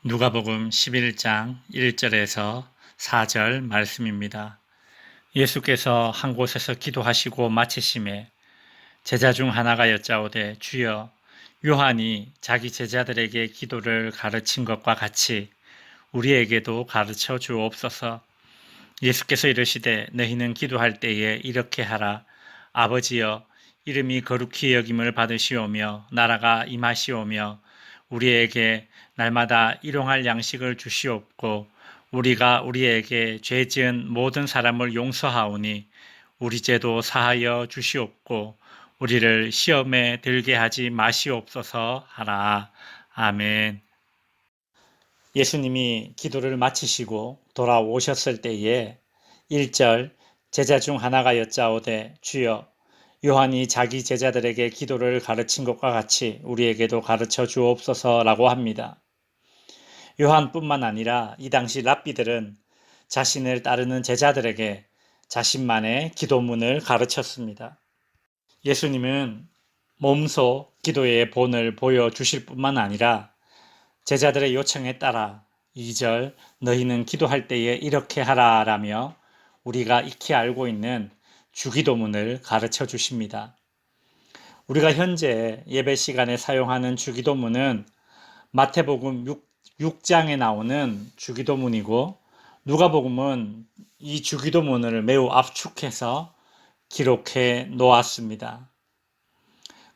누가복음 11장 1절에서 4절 말씀입니다. 예수께서 한 곳에서 기도하시고 마치심에 제자 중 하나가 여짜오되 주여 요한이 자기 제자들에게 기도를 가르친 것과 같이 우리에게도 가르쳐 주옵소서. 예수께서 이르시되 너희는 기도할 때에 이렇게 하라. 아버지여 이름이 거룩히 여김을 받으시오며 나라가 임하시오며 우리에게 날마다 일용할 양식을 주시옵고 우리가 우리에게 죄 지은 모든 사람을 용서하오니 우리 죄도 사하여 주시옵고 우리를 시험에 들게 하지 마시옵소서 하라. 아멘. 예수님이 기도를 마치시고 돌아오셨을 때에 1절 제자 중 하나가 여짜오되 주여 요한이 자기 제자들에게 기도를 가르친 것과 같이 우리에게도 가르쳐 주옵소서라고 합니다. 요한뿐만 아니라 이 당시 랍비들은 자신을 따르는 제자들에게 자신만의 기도문을 가르쳤습니다. 예수님은 몸소 기도의 본을 보여주실 뿐만 아니라 제자들의 요청에 따라 2절 너희는 기도할 때에 이렇게 하라 라며 우리가 익히 알고 있는 주기도문을 가르쳐 주십니다. 우리가 현재 예배 시간에 사용하는 주기도문은 마태복음 6장에 나오는 주기도문이고 누가복음은 이 주기도문을 매우 압축해서 기록해 놓았습니다.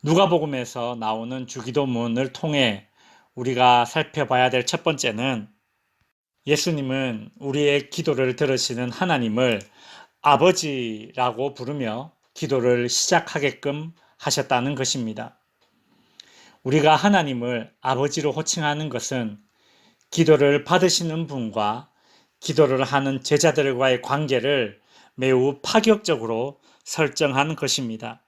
누가복음에서 나오는 주기도문을 통해 우리가 살펴봐야 될 첫 번째는 예수님은 우리의 기도를 들으시는 하나님을 아버지라고 부르며 기도를 시작하게끔 하셨다는 것입니다. 우리가 하나님을 아버지로 호칭하는 것은 기도를 받으시는 분과 기도를 하는 제자들과의 관계를 매우 파격적으로 설정한 것입니다.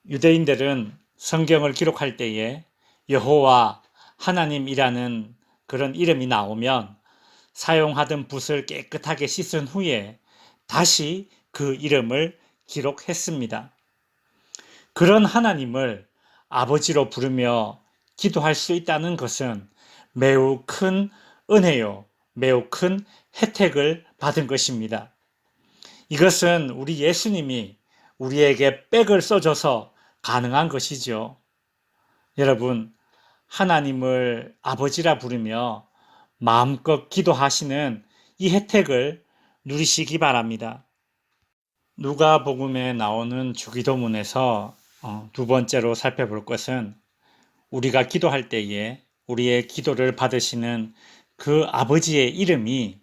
유대인들은 성경을 기록할 때에 여호와 하나님이라는 그런 이름이 나오면 사용하던 붓을 깨끗하게 씻은 후에 다시 그 이름을 기록했습니다. 그런 하나님을 아버지로 부르며 기도할 수 있다는 것은 매우 큰 은혜요, 매우 큰 혜택을 받은 것입니다. 이것은 우리 예수님이 우리에게 백을 써줘서 가능한 것이죠. 여러분, 하나님을 아버지라 부르며 마음껏 기도하시는 이 혜택을 누리시기 바랍니다. 누가복음에 나오는 주기도문에서 두 번째로 살펴볼 것은 우리가 기도할 때에 우리의 기도를 받으시는 그 아버지의 이름이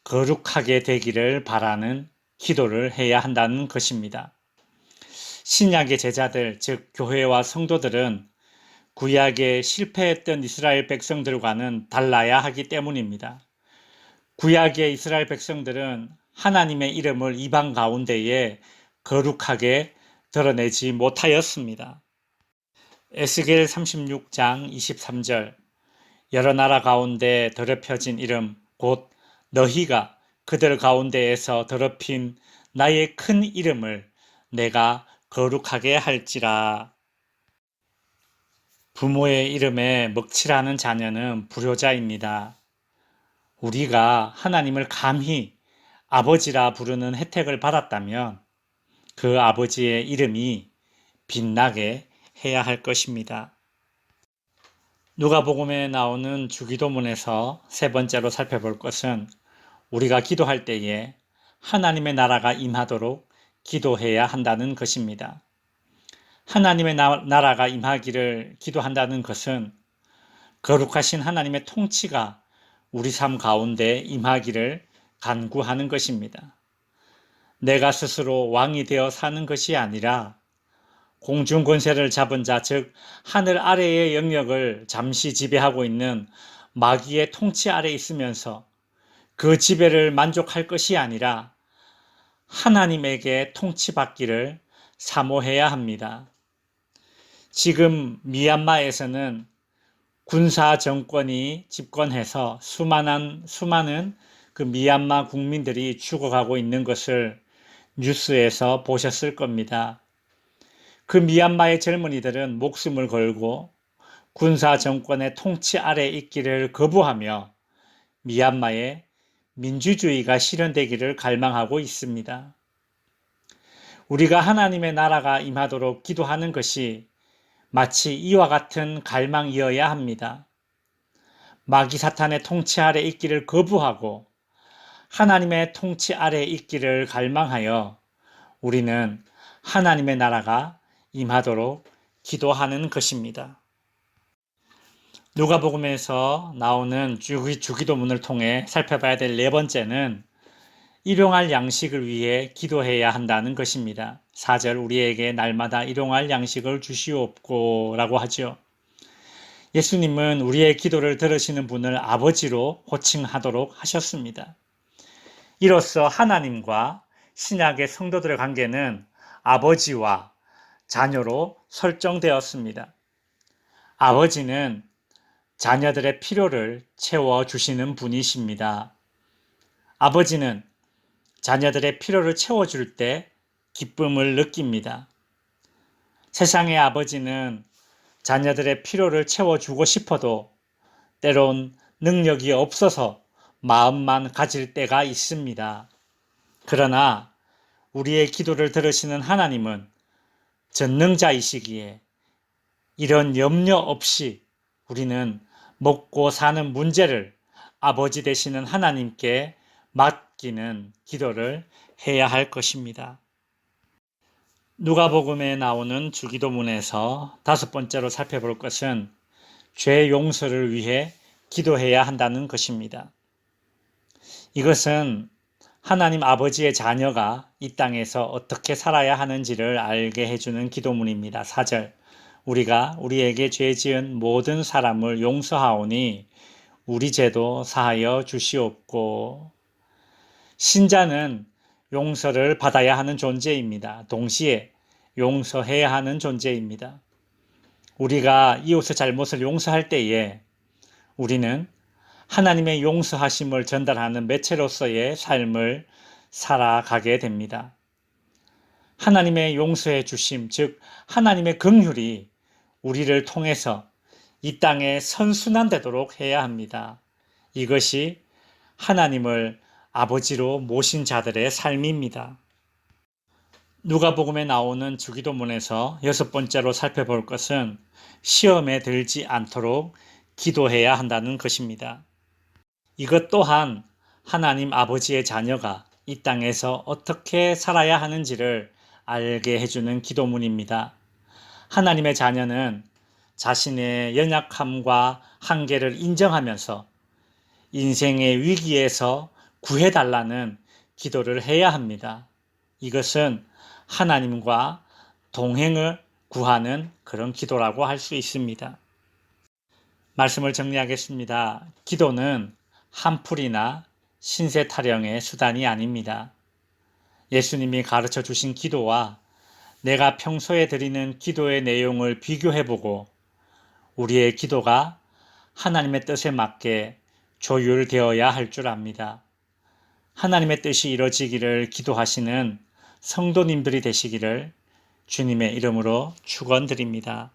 거룩하게 되기를 바라는 기도를 해야 한다는 것입니다. 신약의 제자들, 즉 교회와 성도들은 구약에 실패했던 이스라엘 백성들과는 달라야 하기 때문입니다. 구약의 이스라엘 백성들은 하나님의 이름을 이방 가운데에 거룩하게 드러내지 못하였습니다. 에스겔 36장 23절 여러 나라 가운데 더럽혀진 이름 곧 너희가 그들 가운데에서 더럽힌 나의 큰 이름을 내가 거룩하게 할지라. 부모의 이름에 먹칠하는 자녀는 불효자입니다. 우리가 하나님을 감히 아버지라 부르는 혜택을 받았다면 그 아버지의 이름이 빛나게 해야 할 것입니다. 누가복음에 나오는 주기도문에서 세 번째로 살펴볼 것은 우리가 기도할 때에 하나님의 나라가 임하도록 기도해야 한다는 것입니다. 하나님의 나라가 임하기를 기도한다는 것은 거룩하신 하나님의 통치가 우리 삶 가운데 임하기를 간구하는 것입니다. 내가 스스로 왕이 되어 사는 것이 아니라 공중 권세를 잡은 자, 즉 하늘 아래의 영역을 잠시 지배하고 있는 마귀의 통치 아래 있으면서 그 지배를 만족할 것이 아니라 하나님에게 통치받기를 사모해야 합니다. 지금 미얀마에서는 군사 정권이 집권해서 수많은 그 미얀마 국민들이 죽어가고 있는 것을 뉴스에서 보셨을 겁니다. 그 미얀마의 젊은이들은 목숨을 걸고 군사 정권의 통치 아래 있기를 거부하며 미얀마에 민주주의가 실현되기를 갈망하고 있습니다. 우리가 하나님의 나라가 임하도록 기도하는 것이 마치 이와 같은 갈망이어야 합니다. 마귀 사탄의 통치 아래 있기를 거부하고 하나님의 통치 아래 있기를 갈망하여 우리는 하나님의 나라가 임하도록 기도하는 것입니다. 누가복음에서 나오는 주기도문을 통해 살펴봐야 될 네 번째는 일용할 양식을 위해 기도해야 한다는 것입니다. 4절 우리에게 날마다 일용할 양식을 주시옵고 라고 하죠. 예수님은 우리의 기도를 들으시는 분을 아버지로 호칭하도록 하셨습니다. 이로써 하나님과 신약의 성도들의 관계는 아버지와 자녀로 설정되었습니다. 아버지는 자녀들의 필요를 채워주시는 분이십니다. 아버지는 자녀들의 필요를 채워줄 때 기쁨을 느낍니다. 세상의 아버지는 자녀들의 필요를 채워주고 싶어도 때론 능력이 없어서 마음만 가질 때가 있습니다. 그러나 우리의 기도를 들으시는 하나님은 전능자이시기에 이런 염려 없이 우리는 먹고 사는 문제를 아버지 되시는 하나님께 맡기는 기도를 해야 할 것입니다. 누가복음에 나오는 주기도문에서 다섯 번째로 살펴볼 것은 죄 용서를 위해 기도해야 한다는 것입니다. 이것은 하나님 아버지의 자녀가 이 땅에서 어떻게 살아야 하는지를 알게 해주는 기도문입니다. 4절 우리가 우리에게 죄 지은 모든 사람을 용서하오니 우리 죄도 사하여 주시옵고. 신자는 용서를 받아야 하는 존재입니다. 동시에 용서해야 하는 존재입니다. 우리가 이웃의 잘못을 용서할 때에 우리는 하나님의 용서하심을 전달하는 매체로서의 삶을 살아가게 됩니다. 하나님의 용서해 주심, 즉 하나님의 긍휼이 우리를 통해서 이 땅에 선순환되도록 해야 합니다. 이것이 하나님을 아버지로 모신 자들의 삶입니다. 누가복음에 나오는 주기도문에서 여섯 번째로 살펴볼 것은 시험에 들지 않도록 기도해야 한다는 것입니다. 이것 또한 하나님 아버지의 자녀가 이 땅에서 어떻게 살아야 하는지를 알게 해주는 기도문입니다. 하나님의 자녀는 자신의 연약함과 한계를 인정하면서 인생의 위기에서 구해달라는 기도를 해야 합니다. 이것은 하나님과 동행을 구하는 그런 기도라고 할 수 있습니다. 말씀을 정리하겠습니다. 기도는 한풀이나 신세 타령의 수단이 아닙니다. 예수님이 가르쳐 주신 기도와 내가 평소에 드리는 기도의 내용을 비교해보고 우리의 기도가 하나님의 뜻에 맞게 조율되어야 할 줄 압니다. 하나님의 뜻이 이루어지기를 기도하시는 성도님들이 되시기를 주님의 이름으로 축원드립니다.